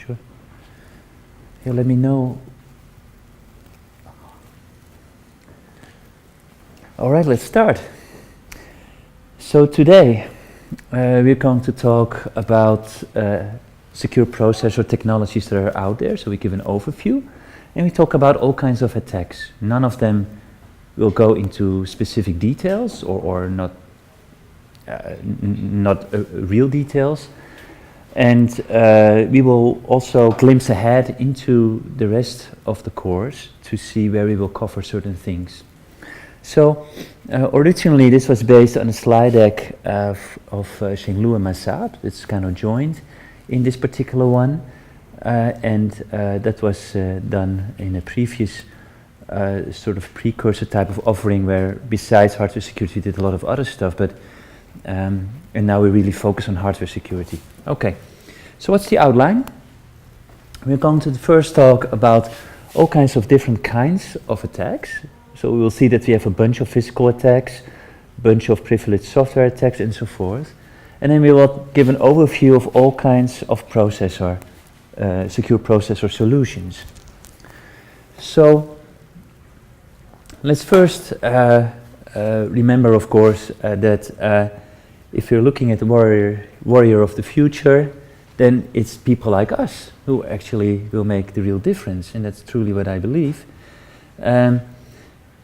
sure. Here, let me know. All right, let's start. So today we're going to talk about secure processor technologies that are out there. So we give an overview, and we talk about all kinds of attacks. None of them will go into specific details or not real details. And we will also glimpse ahead into the rest of the course to see where we will cover certain things. So originally this was based on a slide deck of Shenglu and Masab. It's kind of joined in this particular one, and that was done in a previous sort of precursor type of offering where besides hardware security we did a lot of other stuff, but and now we really focus on hardware security. Okay, so what's the outline? We're going to first talk about all kinds of different kinds of attacks. So we will see that we have a bunch of physical attacks, a bunch of privileged software attacks, and so forth. And then we will give an overview of all kinds of processor, secure processor solutions. So let's first remember, of course, that if you're looking at the warrior of the future, then it's people like us who actually will make the real difference, and that's truly what I believe.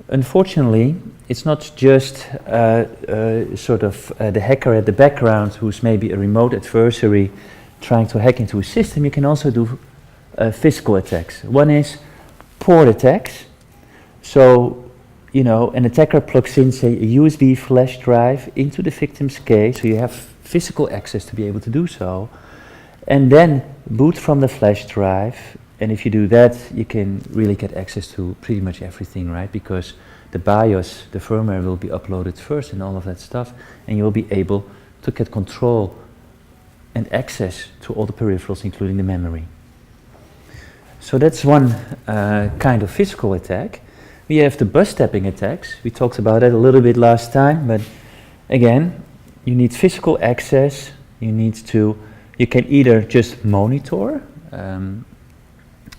Unfortunately, it's not just sort of the hacker at the background who's maybe a remote adversary trying to hack into a system. You can also do physical attacks. One is port attacks. So, you know, an attacker plugs in, say, a USB flash drive into the victim's case, so you have physical access to be able to do so, and then boot from the flash drive. And if you do that, you can really get access to pretty much everything, right? Because the BIOS, the firmware, will be uploaded first and all of that stuff, and you'll be able to get control and access to all the peripherals, including the memory. So that's one kind of physical attack. We have the bus stepping attacks. We talked about that a little bit last time, but again, you need physical access. You can either just monitor.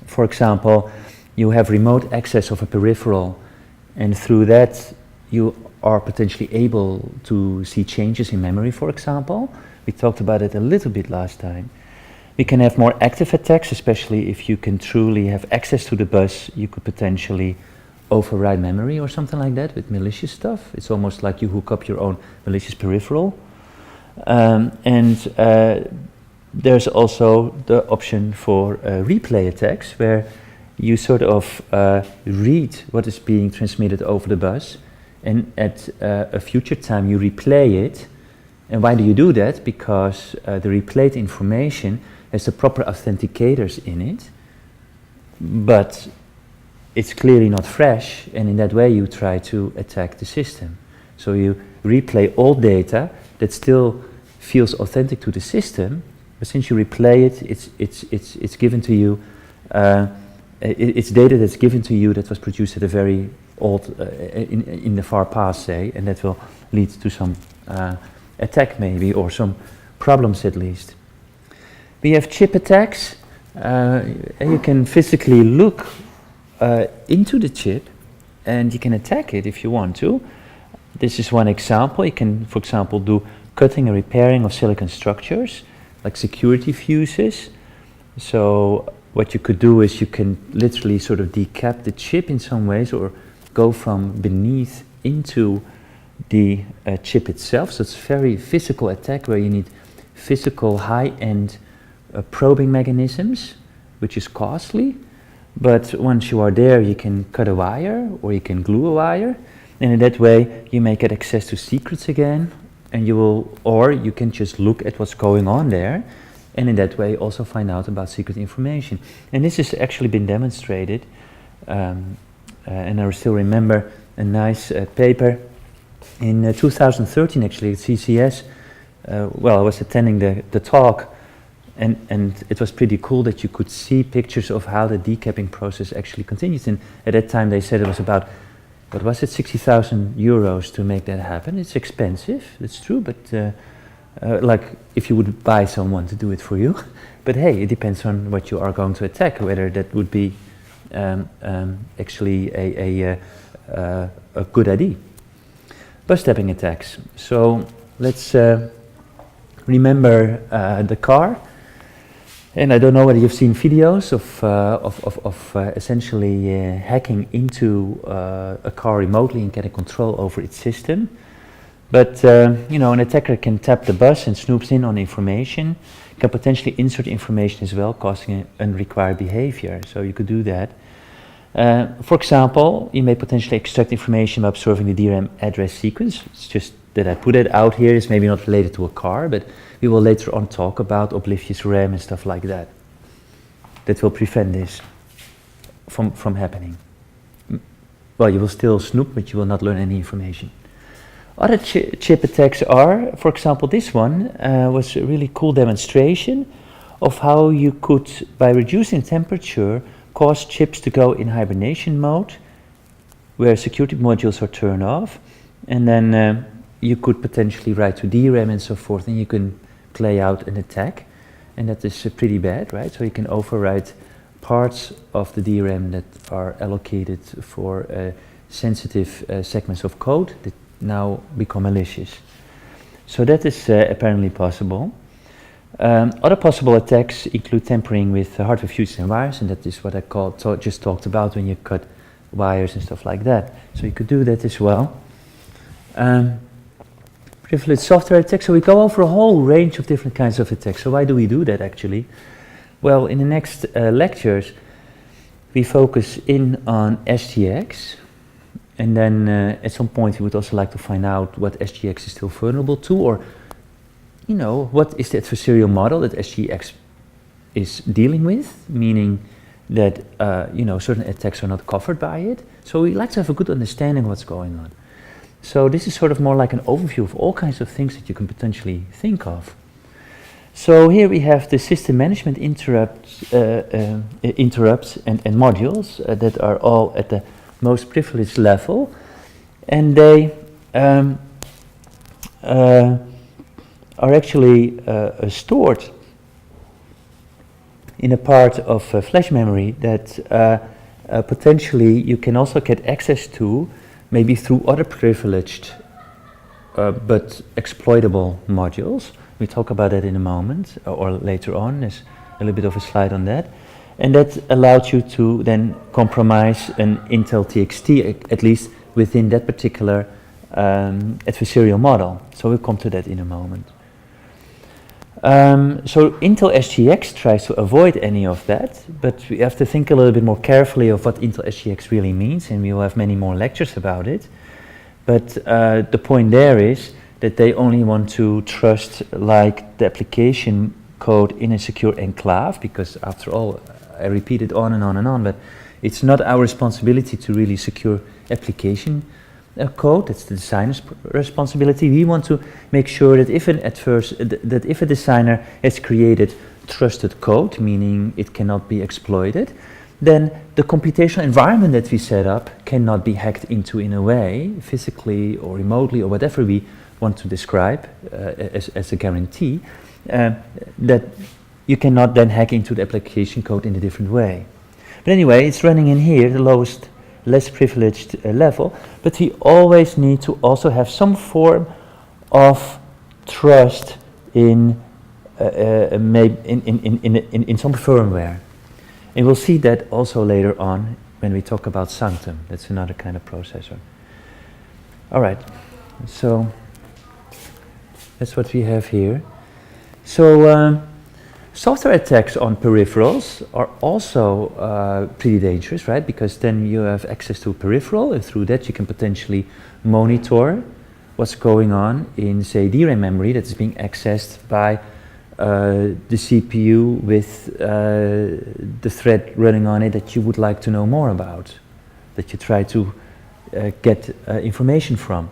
For example, you have remote access of a peripheral, and through that you are potentially able to see changes in memory, for example. We talked about it a little bit last time. We can have more active attacks, especially if you can truly have access to the bus. You could potentially override memory or something like that with malicious stuff. It's almost like you hook up your own malicious peripheral. There's also the option for replay attacks, where you sort of read what is being transmitted over the bus, and at a future time you replay it. And why do you do that? Because the replayed information has the proper authenticators in it, but it's clearly not fresh, and in that way you try to attack the system. So you replay old data that still feels authentic to the system, but since you replay it, it's given to you. It's data that's given to you that was produced at a very old, in the far past, say, and that will lead to some attack maybe, or some problems at least. We have chip attacks, and you can physically look into the chip, and you can attack it if you want to. This is one example. You can, for example, do cutting and repairing of silicon structures, like security fuses. So what you could do is you can literally sort of decap the chip in some ways, or go from beneath into the chip itself. So it's a very physical attack where you need physical high-end probing mechanisms, which is costly. But once you are there, you can cut a wire, or you can glue a wire, and in that way you may get access to secrets again. And or you can just look at what's going on there, and in that way also find out about secret information. And this has actually been demonstrated, and I still remember a nice paper in 2013 actually at CCS. Well, I was attending the talk, and it was pretty cool that you could see pictures of how the decapping process actually continues. And at that time they said it was about, what was it, 60,000 euros to make that happen. It's expensive, it's true, but like if you would buy someone to do it for you. But hey, it depends on what you are going to attack, whether that would be actually a good idea. Bus stepping attacks. So let's remember the car. And I don't know whether you've seen videos of essentially hacking into a car remotely and getting control over its system. But you know, an attacker can tap the bus and snoops in on information, can potentially insert information as well, causing unrequired behavior. So you could do that. For example, you may potentially extract information by observing the DRAM address sequence. It's just that I put it out here. It's maybe not related to a car, but we will later on talk about oblivious RAM and stuff like that. That will prevent this from happening. Well, you will still snoop, but you will not learn any information. Other chip attacks are, for example, this one was a really cool demonstration of how you could, by reducing temperature, cause chips to go in hibernation mode, where security modules are turned off, and then you could potentially write to DRAM and so forth, and you can play out an attack, and that is pretty bad, right? So you can overwrite parts of the DRAM that are allocated for sensitive segments of code that now become malicious. So that is apparently possible. Other possible attacks include tampering with hardware fuses and wires, and that is what I just talked about when you cut wires and stuff like that. So you could do that as well. Privileged software attacks. So we go over a whole range of different kinds of attacks. So why do we do that actually? Well, in the next lectures, we focus in on SGX, and then at some point we would also like to find out what SGX is still vulnerable to, or you know, what is the adversarial model that SGX is dealing with, meaning that you know, certain attacks are not covered by it. So we like to have a good understanding of what's going on. So this is sort of more like an overview of all kinds of things that you can potentially think of. So here we have the system management interrupts and modules that are all at the most privileged level, and they are actually stored in a part of flash memory that potentially you can also get access to, maybe through other privileged but exploitable modules. We talk about that in a moment, or later on. There's a little bit of a slide on that. And that allows you to then compromise an Intel TXT, at least within that particular adversarial model. So we'll come to that in a moment. So Intel SGX tries to avoid any of that, but we have to think a little bit more carefully of what Intel SGX really means, and we will have many more lectures about it. But the point there is that they only want to trust like the application code in a secure enclave, because after all, I repeat it on and on and on, but it's not our responsibility to really secure application code. That's the designer's responsibility. We want to make sure that if a designer has created trusted code, meaning it cannot be exploited, then the computational environment that we set up cannot be hacked into in a way, physically or remotely or whatever we want to describe as a guarantee, that you cannot then hack into the application code in a different way. But anyway, it's running in here, the lowest, less privileged level, but we always need to also have some form of trust in some firmware. And we'll see that also later on when we talk about Sanctum. That's another kind of processor. All right, so that's what we have here. So software attacks on peripherals are also pretty dangerous, right? Because then you have access to a peripheral, and through that you can potentially monitor what's going on in, say, DRAM memory that is being accessed by the CPU with the thread running on it that you would like to know more about, that you try to get information from.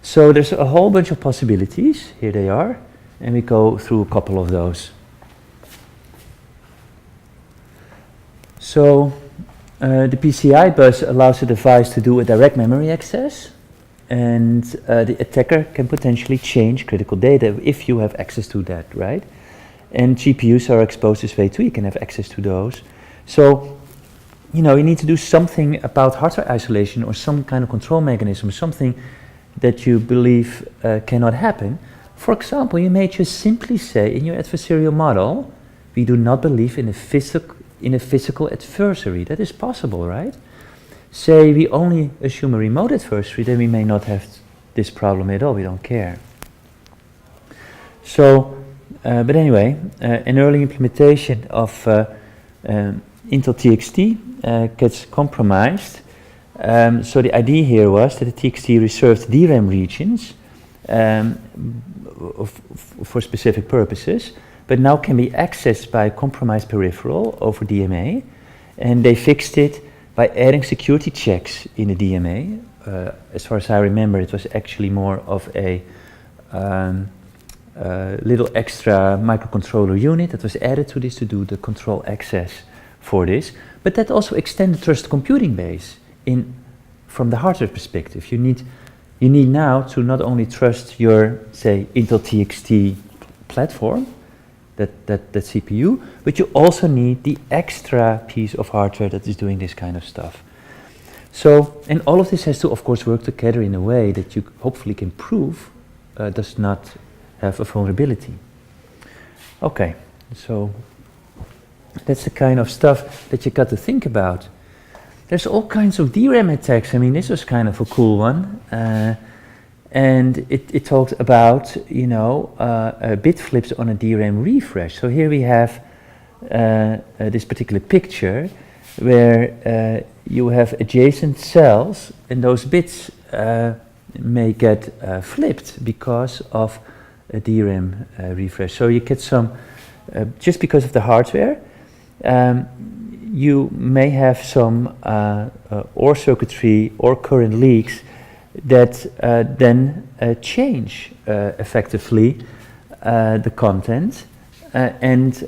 So there's a whole bunch of possibilities. Here they are, and we go through a couple of those. So the PCI bus allows the device to do a direct memory access, and the attacker can potentially change critical data if you have access to that, right? And GPUs are exposed this way too, you can have access to those. So, you know, you need to do something about hardware isolation or some kind of control mechanism, something that you believe cannot happen. For example, you may just simply say in your adversarial model, we do not believe in a physical adversary. That is possible, right? Say we only assume a remote adversary, then we may not have this problem at all, we don't care. So, but anyway, an early implementation of Intel TXT gets compromised. So the idea here was that the TXT reserved DRAM regions for specific purposes, but now can be accessed by a compromised peripheral over DMA, and they fixed it by adding security checks in the DMA. As far as I remember, it was actually more of a little extra microcontroller unit that was added to this to do the control access for this, but that also extended trusted computing base from the hardware perspective. You need now to not only trust your, say, Intel TXT platform, that CPU, but you also need the extra piece of hardware that is doing this kind of stuff. So, and all of this has to, of course, work together in a way that you hopefully can prove does not have a vulnerability. Okay, so that's the kind of stuff that you got to think about. There's all kinds of DRAM attacks. I mean, this was kind of a cool one. And it talks about, you know, bit flips on a DRAM refresh. So here we have this particular picture where you have adjacent cells, and those bits may get flipped because of a DRAM refresh. So you get some, just because of the hardware, you may have some OR circuitry or current leaks that then change effectively the content and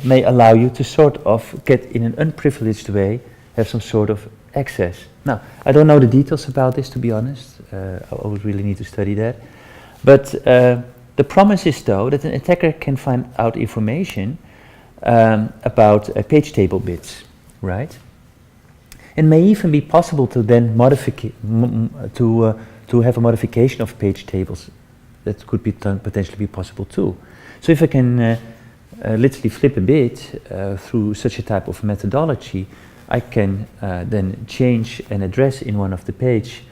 may allow you to sort of get in an unprivileged way, have some sort of access. Now, I don't know the details about this, to be honest. I would really need to study that. But the promise is, though, that an attacker can find out information about page table bits, right? It may even be possible to then to have a modification of page tables. That could be potentially be possible too. So if I can literally flip a bit through such a type of methodology, I can then change an address in one of the page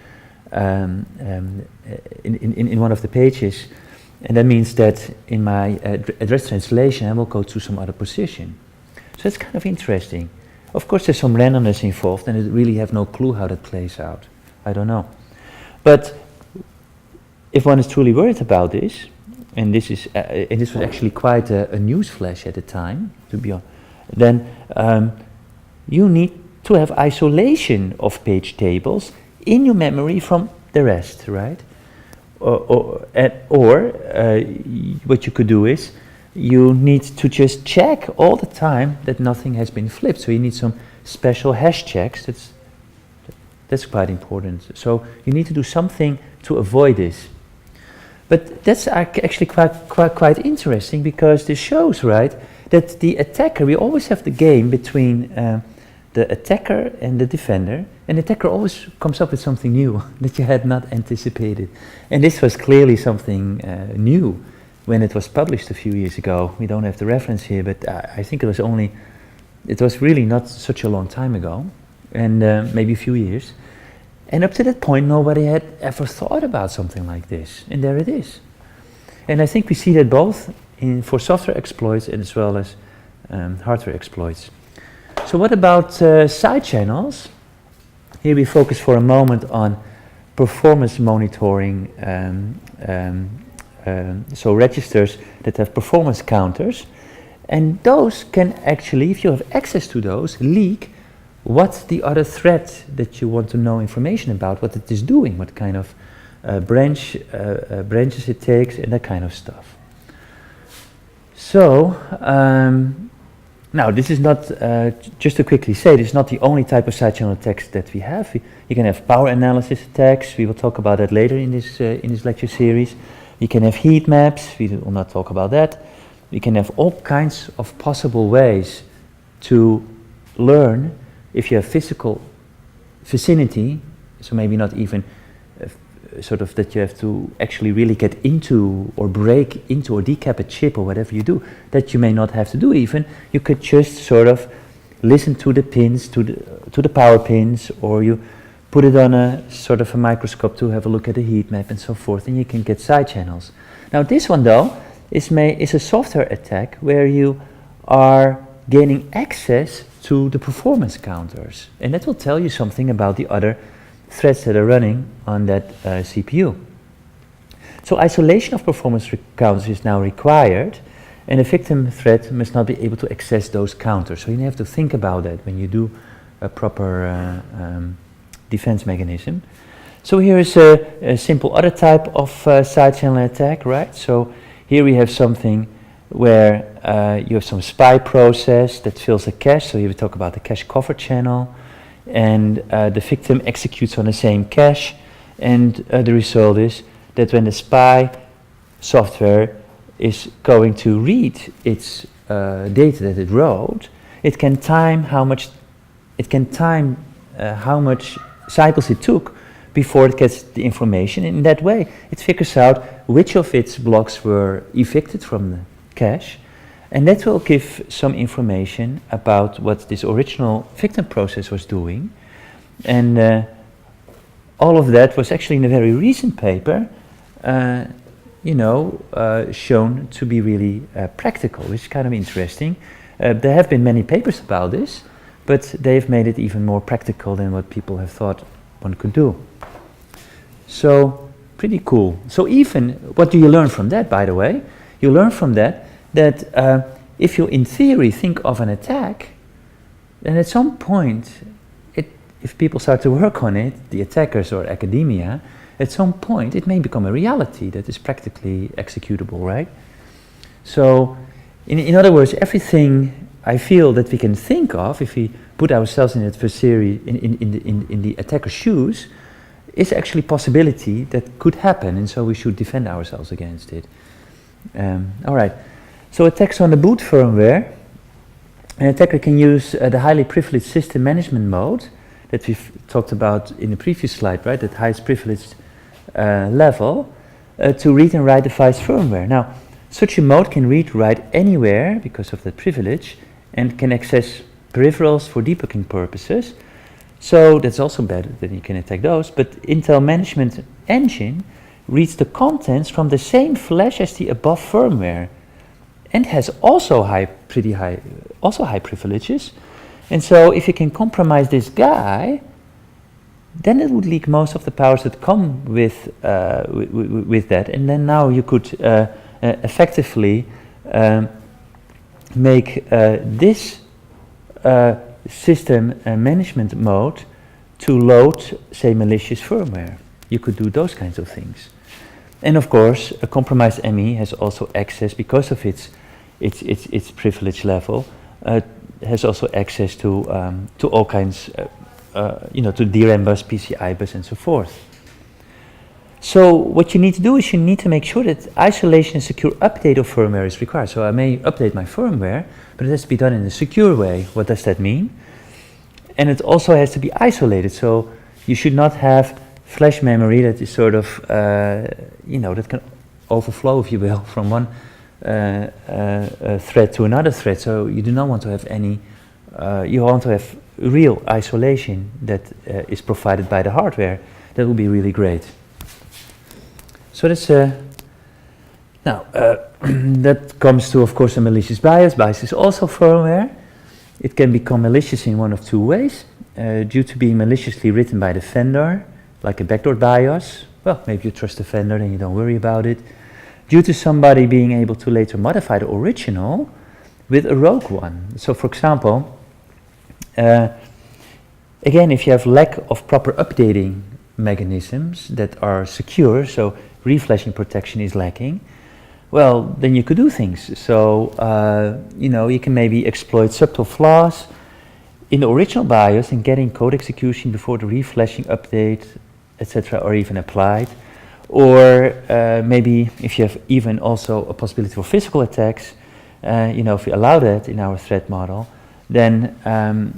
in one of the pages, and that means that in my address translation I will go to some other position. So it's kind of interesting. Of course, there's some randomness involved, and I really have no clue how that plays out. I don't know. But if one is truly worried about this, and this was actually quite a news flash at the time, to be honest, then you need to have isolation of page tables in your memory from the rest, right? Or what you could do is, you need to just check all the time that nothing has been flipped. So you need some special hash checks. That's quite important. So you need to do something to avoid this. But that's actually quite interesting, because this shows, right, that the attacker, we always have the game between the attacker and the defender, and the attacker always comes up with something new that you had not anticipated. And this was clearly something new when it was published a few years ago. We don't have the reference here, but I think it was really not such a long time ago, and maybe a few years. And up to that point, nobody had ever thought about something like this, and there it is. And I think we see that both for software exploits and as well as hardware exploits. So what about side channels? Here we focus for a moment on performance monitoring, so registers that have performance counters, and those can actually, if you have access to those, leak what the other thread that you want to know information about, what it is doing, what kind of branches it takes, and that kind of stuff. So Now, this is not, just to quickly say, this is not the only type of side channel attacks that we have. You can have power analysis attacks. We will talk about that later in this lecture series. You can have heat maps. We will not talk about that. You can have all kinds of possible ways to learn if you have physical vicinity, so maybe not even sort of that you have to actually really get into or break into or decap a chip or whatever you do, that you may not have to do even. You could just sort of listen to the pins, to the power pins, or you put it on a sort of a microscope to have a look at the heat map and so forth, and you can get side channels. Now this one though is a software attack where you are gaining access to the performance counters, and that will tell you something about the other threads that are running on that CPU. So isolation of performance counters is now required, and a victim thread must not be able to access those counters. So you have to think about that when you do a proper defense mechanism. So here is a simple other type of side channel attack, right? So here we have something where you have some spy process that fills a cache. So here we talk about the cache cover channel, and the victim executes on the same cache, and the result is that when the spy software is going to read its data that it wrote, it can time how much cycles it took before it gets the information. In that way, it figures out which of its blocks were evicted from the cache, and that will give some information about what this original victim process was doing. And all of that was actually in a very recent paper, shown to be really practical, which is kind of interesting. There have been many papers about this, but they've made it even more practical than what people have thought one could do. So, pretty cool. So even, what do you learn from that, by the way? You learn from that if you, in theory, think of an attack, then at some point, if people start to work on it, the attackers or academia, at some point it may become a reality that is practically executable, right? So, in other words, everything I feel that we can think of, if we put ourselves in the adversary, in the attacker's shoes, is actually possibility that could happen, and so we should defend ourselves against it. All right. So attacks on the boot firmware. An attacker can use the highly privileged system management mode that we've talked about in the previous slide, right? That highest privileged level to read and write device firmware. Now, such a mode can read, write anywhere because of that privilege, and can access peripherals for debugging purposes. So that's also better that you can attack those. But Intel Management Engine reads the contents from the same flash as the above firmware, and has also pretty high privileges. And so if you can compromise this guy, then it would leak most of the powers that come with that, and then now you could effectively make this system management mode to load, say, malicious firmware. You could do those kinds of things. And of course, a compromised ME has also access, because of its privilege level, has also access to all kinds, to DRAM bus, PCI bus, and so forth. So what you need to do is you need to make sure that isolation and secure update of firmware is required. So I may update my firmware, but it has to be done in a secure way. What does that mean? And it also has to be isolated. So you should not have flash memory that is sort of, that can overflow, if you will, from one thread to another thread. So you do not want to have any, you want to have real isolation that is provided by the hardware. That would be really great. So that's, now, that comes to, of course, a malicious BIOS. BIOS is also firmware. It can become malicious in one of two ways, due to being maliciously written by the vendor, like a backdoor BIOS. Well, maybe you trust the vendor and you don't worry about it. Due to somebody being able to later modify the original with a rogue one. So for example, again, if you have lack of proper updating mechanisms that are secure, so reflashing protection is lacking, well, then you could do things. So, you can maybe exploit subtle flaws in the original BIOS and getting code execution before the reflashing update, etc., or even applied. Or maybe if you have even also a possibility for physical attacks, if we allow that in our threat model, then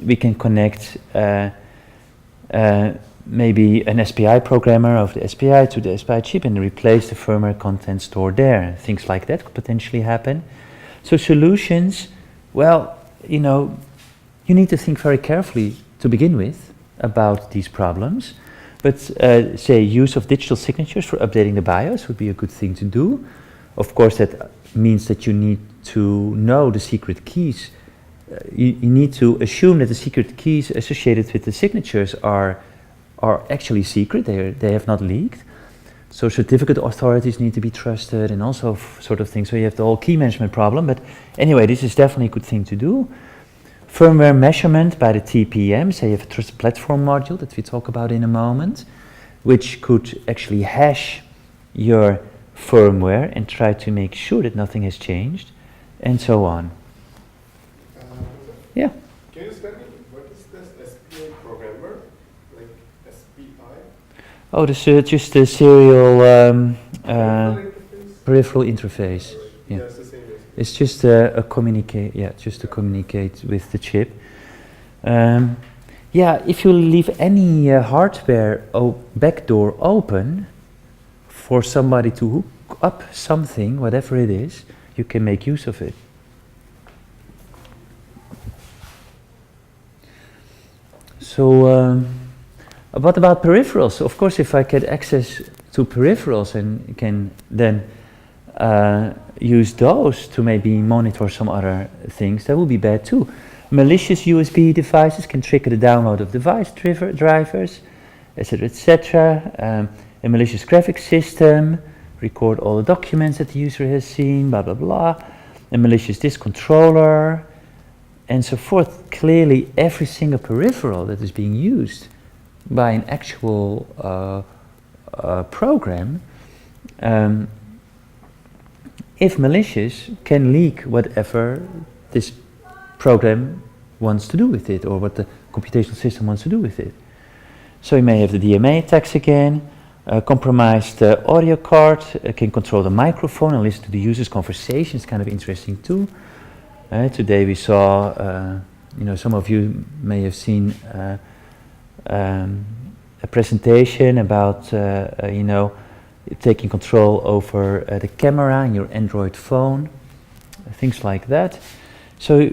we can connect maybe an SPI programmer of the SPI to the SPI chip and replace the firmware content stored there. Things like that could potentially happen. So solutions, well, you need to think very carefully to begin with about these problems. But say use of digital signatures for updating the BIOS would be a good thing to do. Of course, that means that you need to know the secret keys. You need to assume that the secret keys associated with the signatures are actually secret. They have not leaked. So certificate authorities need to be trusted and also sort of things. So you have the whole key management problem. But anyway, this is definitely a good thing to do. Firmware measurement by the TPM, say you have a trusted platform module that we talk about in a moment, which could actually hash your firmware and try to make sure that nothing has changed, and so on. Yeah. Can you explain me what is this SPI programmer, like SPI? Oh, this is just a serial peripheral interface. Yeah. Yeah, it's the same as It's just a communicate. Yeah, just to communicate with the chip. If you leave any hardware backdoor open for somebody to hook up something, whatever it is, you can make use of it. So, what about peripherals? Of course, if I get access to peripherals and can then use those to maybe monitor some other things, that would be bad too. Malicious USB devices can trigger the download of device drivers, etc., etc. A malicious graphics system, record all the documents that the user has seen, blah, blah, blah. A malicious disk controller, and so forth. Clearly, every single peripheral that is being used by an actual program, if malicious, can leak whatever this program wants to do with it, or what the computational system wants to do with it. So you may have the DMA attacks again. Compromised audio card can control the microphone and listen to the user's conversation. It's kind of interesting too. Today we saw, some of you may have seen a presentation about, taking control over the camera in your Android phone, things like that. So,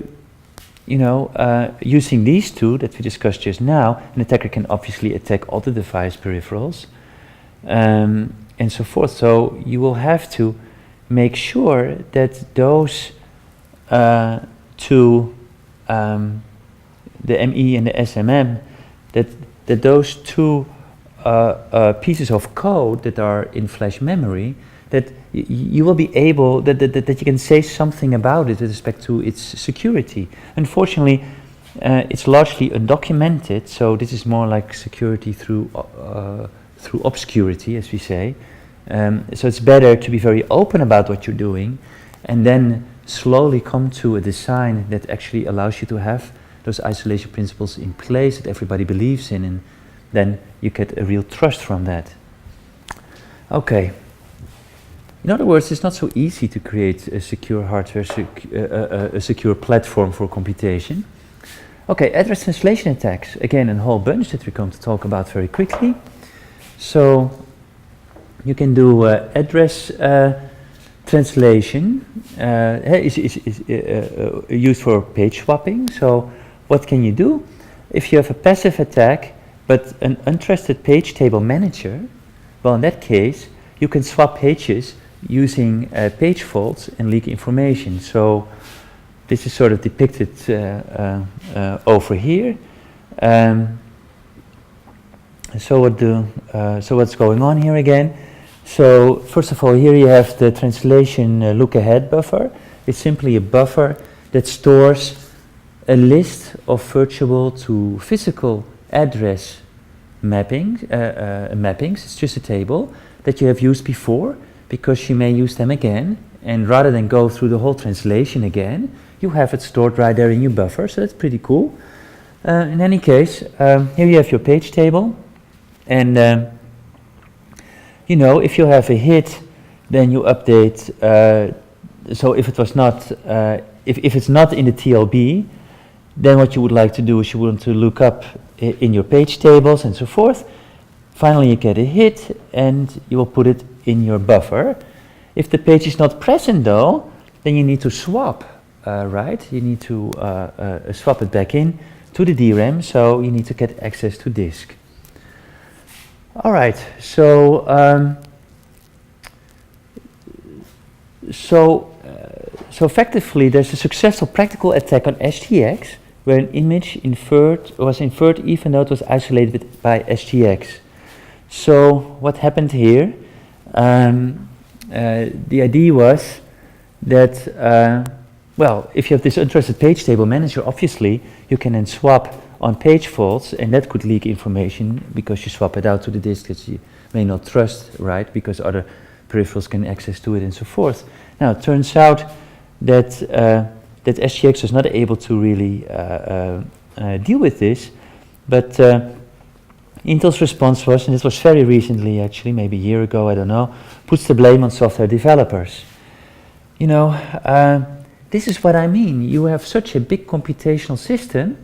using these two that we discussed just now, an attacker can obviously attack all the device peripherals and so forth. So you will have to make sure that those two, the ME and the SMM, that those two pieces of code that are in flash memory, that you will be able, that you can say something about it with respect to its security. Unfortunately, it's largely undocumented, so this is more like security through obscurity, as we say. So it's better to be very open about what you're doing, and then slowly come to a design that actually allows you to have those isolation principles in place that everybody believes in, and then you get a real trust from that. Okay. In other words, it's not so easy to create a secure hardware, a secure platform for computation. Okay, address translation attacks. Again, a whole bunch that we're going to talk about very quickly. So you can do address translation. Is used for page swapping. So what can you do? If you have a passive attack, but an untrusted page table manager, well, in that case, you can swap pages using page faults and leak information. So this is sort of depicted over here. So what's going on here again? So first of all, here you have the translation look ahead buffer. It's simply a buffer that stores a list of virtual to physical address mappings. It's just a table that you have used before, because you may use them again, and rather than go through the whole translation again, you have it stored right there in your buffer, so that's pretty cool. In any case, here you have your page table, and you know, if you have a hit, then you update. So if it was not, if it's not in the TLB, then what you would like to do is you want to look up in your page tables and so forth. Finally, you get a hit, and you will put it in your buffer. If the page is not present, though, then you need to swap, right? You need to swap it back in to the DRAM, so you need to get access to disk. All right, so effectively, there's a successful practical attack on SGX where an image was inferred even though it was isolated by SGX. So what happened here? The idea was that, well, if you have this untrusted page table manager, obviously you can then swap on page faults, and that could leak information because you swap it out to the disk that you may not trust, right? Because other peripherals can access to it and so forth. Now, it turns out that that SGX was not able to really deal with this, but Intel's response was, and this was very recently actually, maybe a year ago, I don't know, puts the blame on software developers. You know, this is what I mean. You have such a big computational system.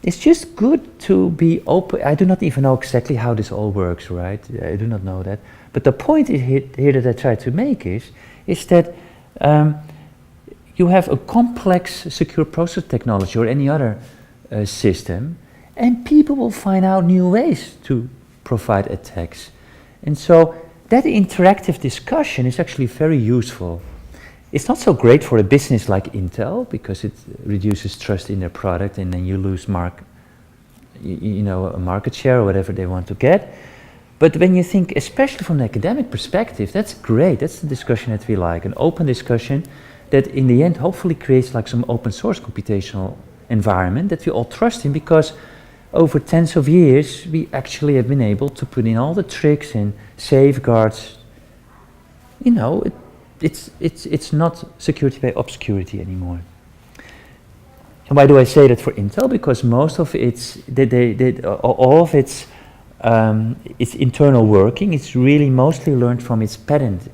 It's just good to be open. I do not even know exactly how this all works, right? I do not know that. But the point here that I try to make is that you have a complex secure process technology or any other system, and people will find out new ways to provide attacks. And so that interactive discussion is actually very useful. It's not so great for a business like Intel because it reduces trust in their product, and then you lose you know, a market share or whatever they want to get. But when you think, especially from an academic perspective, that's great. That's the discussion that we like, an open discussion that in the end hopefully creates like some open source computational environment that we all trust in, because over tens of years we actually have been able to put in all the tricks and safeguards. You know, it's not security by obscurity anymore. And why do I say that for Intel? Because most of all of its internal working, it's really mostly learned from its patent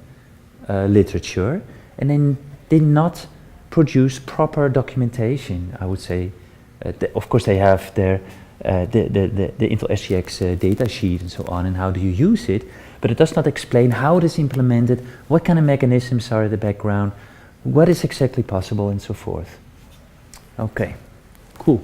literature, and then did not produce proper documentation, I would say. Of course, they have their the Intel SGX data sheet and so on, and how do you use it, but it does not explain how it is implemented, what kind of mechanisms are in the background, what is exactly possible, and so forth. Okay, cool.